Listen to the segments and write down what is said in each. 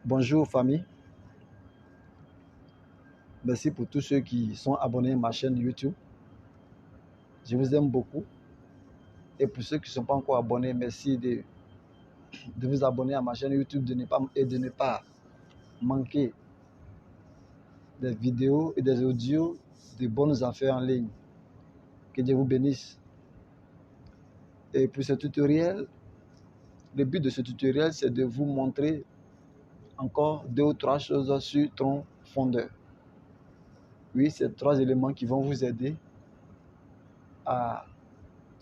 Bonjour famille, merci pour tous ceux qui sont abonnés à ma chaîne YouTube. Je vous aime beaucoup. Et pour ceux qui ne sont pas encore abonnés, merci de vous abonner à ma chaîne YouTube de ne pas manquer des vidéos et des audios de bonnes affaires en ligne. Que Dieu vous bénisse. Et pour ce tutoriel, le but de ce tutoriel, c'est de vous montrer encore 2 ou 3 choses sur Tron Fondeur. Oui, c'est 3 éléments qui vont vous aider à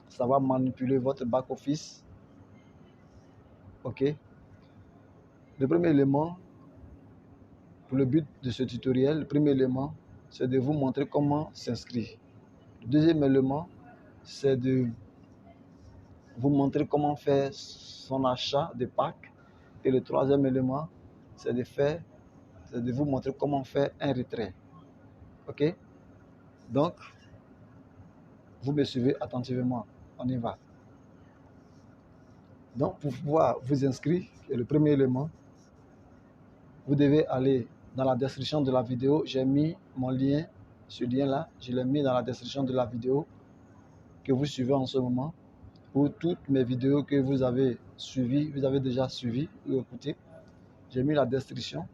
savoir manipuler votre back-office. Ok. Le premier élément, pour le but de ce tutoriel, le premier élément, c'est de vous montrer comment s'inscrire. Le deuxième élément, c'est de vous montrer comment faire son achat de pack. Et le troisième élément, c'est de vous montrer comment faire un retrait. Ok? Donc, vous me suivez attentivement. On y va. Donc, pour pouvoir vous inscrire, le premier élément, vous devez aller dans la description de la vidéo. J'ai mis mon lien, ce lien-là, je l'ai mis dans la description de la vidéo que vous suivez en ce moment. Pour toutes mes vidéos que vous avez suivies, vous avez déjà suivi ou écouté, j'ai mis la description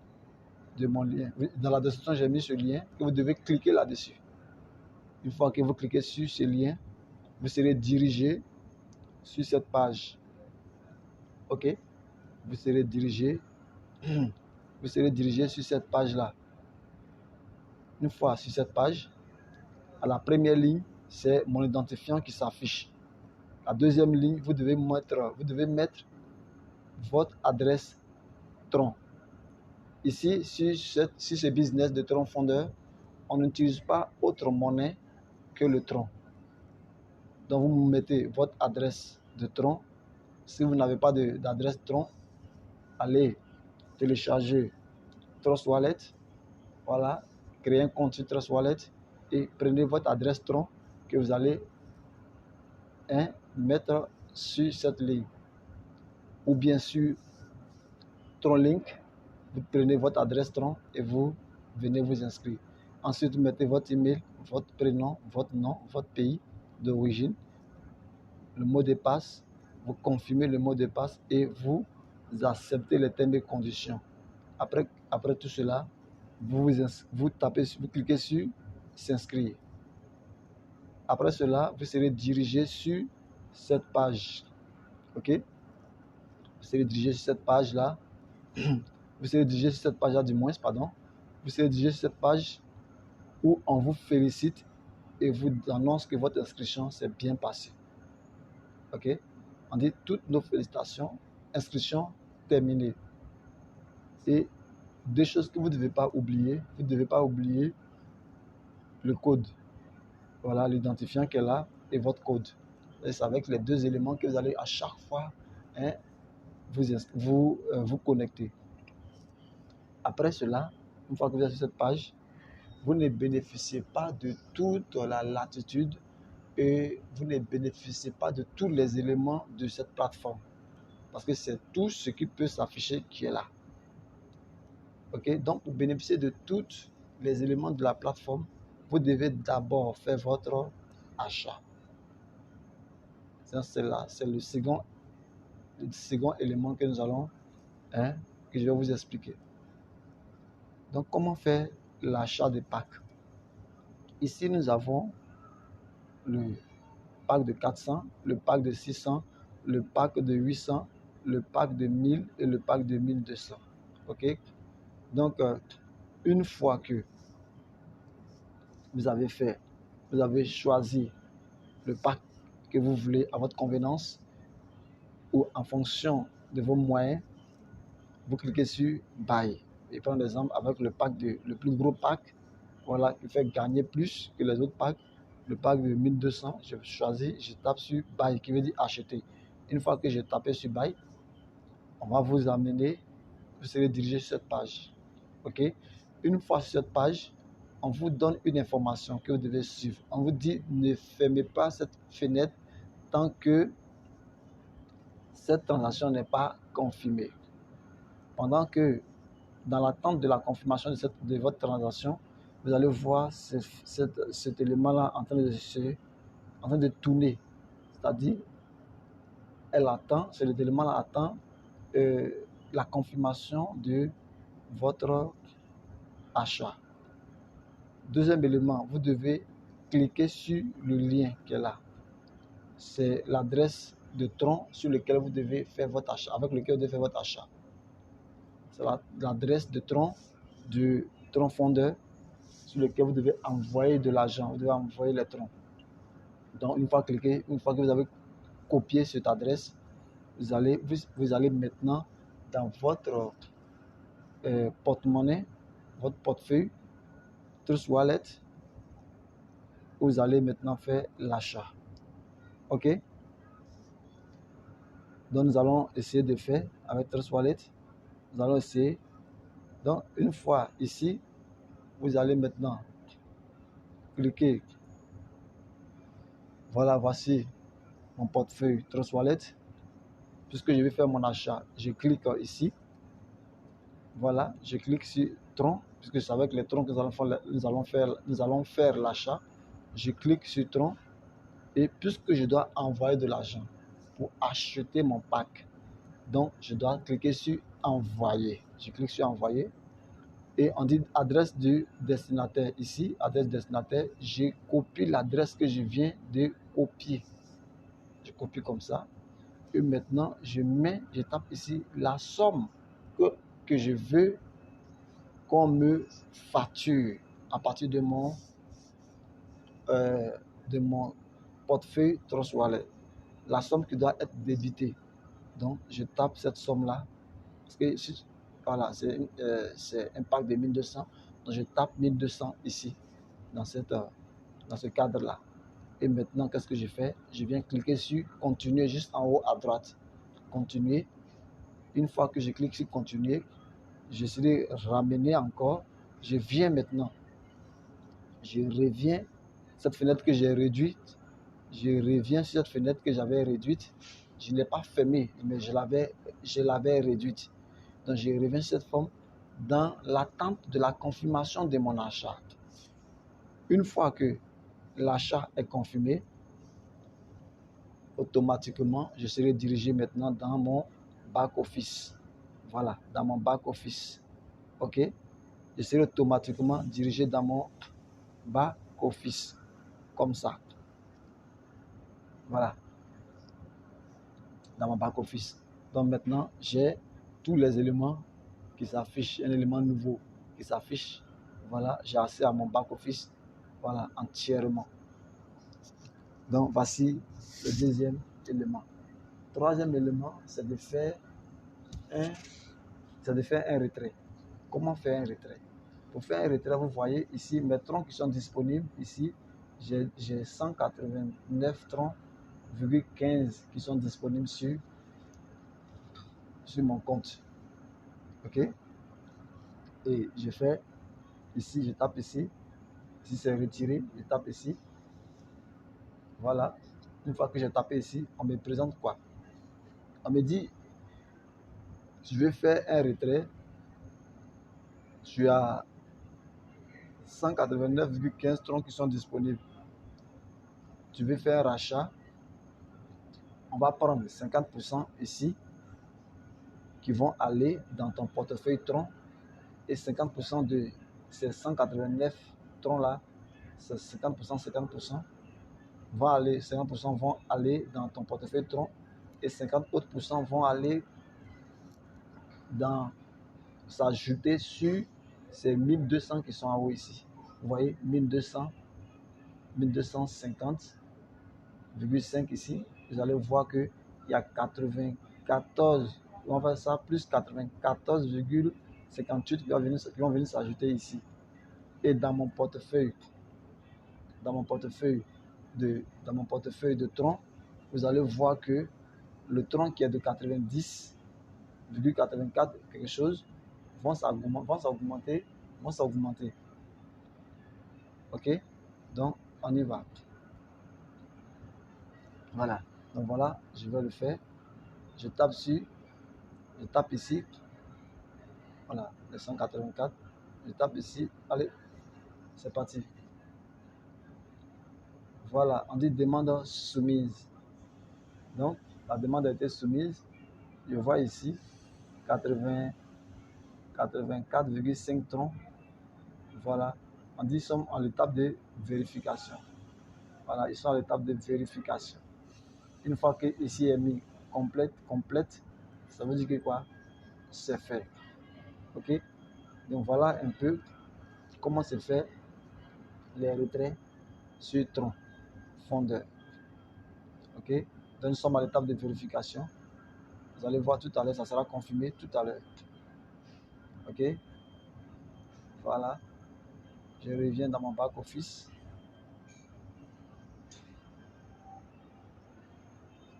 de mon lien. Dans la description, j'ai mis ce lien que vous devez cliquer là-dessus. Une fois que vous cliquez sur ce lien, vous serez dirigé sur cette page. Ok? Vous serez dirigé sur cette page-là. Une fois sur cette page, à la première ligne, c'est mon identifiant qui s'affiche. La deuxième ligne, vous devez mettre votre adresse Tron. Ici, sur ce business de Tron Fondeur, on n'utilise pas autre monnaie que le Tron. Donc, vous mettez votre adresse de Tron. Si vous n'avez pas d'adresse Tron, allez télécharger Trust Wallet. Voilà, créez un compte sur Trust Wallet et prenez votre adresse Tron que vous allez mettre sur cette ligne. Ou bien sûr, TronLink, vous prenez votre adresse Tron et vous venez vous inscrire. Ensuite, vous mettez votre email, votre prénom, votre nom, votre pays d'origine, le mot de passe, vous confirmez le mot de passe et vous acceptez les termes et conditions. Après tout cela, vous cliquez sur s'inscrire. Après cela, vous serez dirigé sur cette page. Ok? Vous serez dirigé sur cette page-là. Vous serez dirigé sur cette page-là du moins, pardon. Vous serez dirigé sur cette page où on vous félicite et vous annonce que votre inscription s'est bien passée. Ok? On dit toutes nos félicitations, inscription terminée. Et 2 choses que vous ne devez pas oublier. Vous ne devez pas oublier le code. Voilà, l'identifiant qui est là et votre code. Et c'est avec les 2 éléments que vous allez à chaque fois vous connecter. Après cela, une fois que vous êtes sur cette page, vous ne bénéficiez pas de toute la latitude et vous ne bénéficiez pas de tous les éléments de cette plateforme. Parce que c'est tout ce qui peut s'afficher qui est là. Ok? Donc, pour bénéficier de tous les éléments de la plateforme, vous devez d'abord faire votre achat. C'est le second élément que nous allons, que je vais vous expliquer. Donc, comment faire l'achat des packs? Ici, nous avons le pack de 400, le pack de 600, le pack de 800, le pack de 1000 et le pack de 1200. Ok? Donc, une fois que vous avez choisi le pack que vous voulez à votre convenance ou en fonction de vos moyens, vous cliquez sur Buy. Je prends l'exemple avec le plus gros pack, voilà, qui fait gagner plus que les autres packs. Le pack de 1200, je choisis, je tape sur Buy, qui veut dire acheter. Une fois que j'ai tapé sur Buy, on va vous amener, vous serez dirigé sur cette page. Ok? Une fois sur cette page, on vous donne une information que vous devez suivre. On vous dit, ne fermez pas cette fenêtre tant que cette transaction n'est pas confirmée. Pendant que dans l'attente de la confirmation de votre transaction, vous allez voir cet élément-là en train de tourner. C'est-à-dire, elle attend, cet élément-là attend la confirmation de votre achat. Deuxième élément, vous devez cliquer sur le lien qui est là. C'est l'adresse de Tron sur lequel vous devez faire votre achat, avec lequel vous devez faire votre achat. C'est l'adresse de Tron, du Tron fondeur, sur lequel vous devez envoyer de l'argent, vous devez envoyer les Trons. Donc, une fois que vous avez copié cette adresse, vous allez maintenant dans votre porte-monnaie, votre portefeuille, Trust Wallet, vous allez maintenant faire l'achat. OK? Donc, nous allons essayer de faire avec Trust Wallet. Nous allons essayer. Donc, une fois ici, vous allez maintenant cliquer. Voilà, voici mon portefeuille Trust Wallet. Puisque je vais faire mon achat, je clique ici. Voilà, je clique sur Tron, puisque c'est avec les Trons que nous allons faire l'achat. Je clique sur Tron et puisque je dois envoyer de l'argent pour acheter mon pack, donc je dois cliquer sur envoyer. Je clique sur envoyer et on dit adresse du destinataire. Ici, adresse destinataire, je copie l'adresse que je viens de copier. Je copie comme ça et maintenant je tape ici la somme que je veux qu'on me facture à partir de mon portefeuille Trust Wallet. La somme qui doit être débitée. Donc, je tape cette somme-là. Parce que voilà, c'est un pack de 1200. Donc, je tape 1200 ici, dans ce cadre-là. Et maintenant, qu'est-ce que je fais? Je viens cliquer sur continuer juste en haut à droite. Continuer. Une fois que je clique sur continuer, je serai ramené encore. Je viens maintenant. Je reviens, cette fenêtre que j'ai réduite, je reviens sur cette fenêtre que j'avais réduite. Je ne l'ai pas fermée, mais je l'avais réduite. Donc, je reviens sur cette forme dans l'attente de la confirmation de mon achat. Une fois que l'achat est confirmé, automatiquement, je serai dirigé maintenant dans mon back-office. Voilà, dans mon back-office. OK? Je serai automatiquement dirigé dans mon back-office. Comme ça. Voilà. Dans mon back-office. Donc maintenant, j'ai tous les éléments qui s'affichent. Un élément nouveau qui s'affiche. Voilà, j'ai accès à mon back-office. Voilà, entièrement. Donc voici le deuxième élément. Troisième élément, c'est de faire un retrait. Comment faire un retrait? Pour faire un retrait, vous voyez ici mes troncs qui sont disponibles. Ici, j'ai 189 troncs, 15 qui sont disponibles sur mon compte. OK? Et je fais ici, je tape ici. Si c'est retiré, je tape ici. Voilà. Une fois que j'ai tapé ici, on me présente quoi? On me dit, je vais faire un retrait. Tu as 189,15 troncs qui sont disponibles. Tu veux faire un rachat. On va prendre 50% ici qui vont aller dans ton portefeuille tronc et 50% de ces 189 troncs là, c'est 50% vont 50% vont aller dans ton portefeuille tronc et 50 autres % vont aller s'ajouter sur ces 1200 qui sont en haut ici. Vous voyez, 1250,5 ici. Vous allez voir qu'il y a 94, on va faire ça, plus 94,58 qui vont venir s'ajouter ici. Et dans mon portefeuille de tronc, vous allez voir que le tronc qui est de 90,84 quelque chose vont s'augmenter. OK? Donc, on y va. Voilà. Donc voilà, je vais le faire. Je tape ici. Voilà, les 184. Je tape ici. Allez, c'est parti. Voilà, on dit demande soumise. Donc, la demande a été soumise. Je vois ici 84,5 troncs. Voilà, on dit qu'ils sont à l'étape de vérification. Voilà, ils sont à l'étape de vérification. Une fois que ici est mis complète, ça veut dire que quoi? C'est fait. Ok? Donc voilà un peu comment se fait les retraits sur tronc fondeur. Ok? Donc nous sommes à l'étape de vérification. Vous allez voir tout à l'heure, ça sera confirmé tout à l'heure. Ok? Voilà. Je reviens dans mon back office.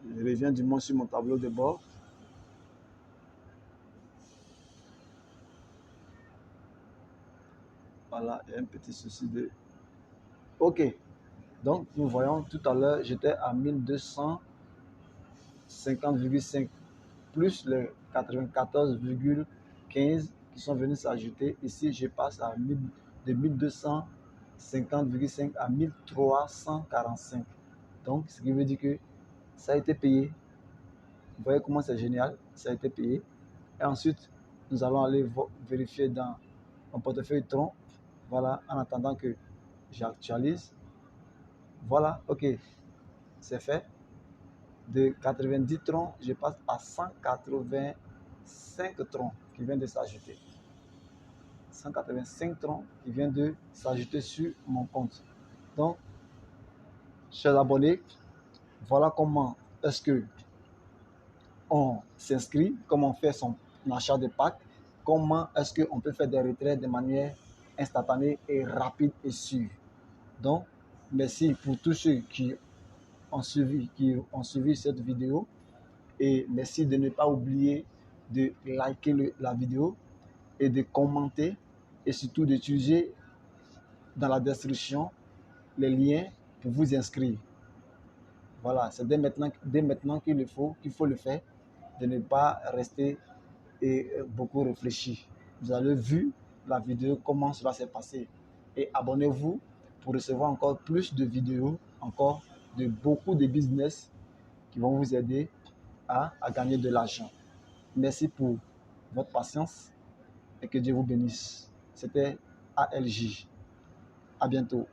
Je reviens du moins sur mon tableau de bord. Voilà, il y a un petit souci de... Ok. Donc, nous voyons tout à l'heure, j'étais à 1250,5 plus les 94,15 qui sont venus s'ajouter. Ici, je passe de 1250,5 à 1345. Donc, ce qui veut dire que ça a été payé. Vous voyez comment c'est génial, ça a été payé. Et ensuite, nous allons aller vérifier dans mon portefeuille tronc. Voilà, en attendant que j'actualise. Voilà, ok, c'est fait. De 90 troncs, je passe à 185 troncs qui viennent de s'ajouter. 185 troncs qui viennent de s'ajouter sur mon compte. Donc, chers abonnés, voilà comment est-ce que on s'inscrit, comment on fait son achat de pack, comment est-ce qu'on peut faire des retraits de manière instantanée et rapide et sûre. Donc, merci pour tous ceux qui ont suivi cette vidéo et merci de ne pas oublier de liker la vidéo et de commenter et surtout d'utiliser dans la description les liens pour vous inscrire. Voilà, c'est dès maintenant qu'il faut le faire, de ne pas rester et beaucoup réfléchir. Vous avez vu la vidéo, comment cela s'est passé. Et abonnez-vous pour recevoir encore plus de vidéos, encore de beaucoup de business qui vont vous aider à gagner de l'argent. Merci pour votre patience et que Dieu vous bénisse. C'était ALJ. À bientôt.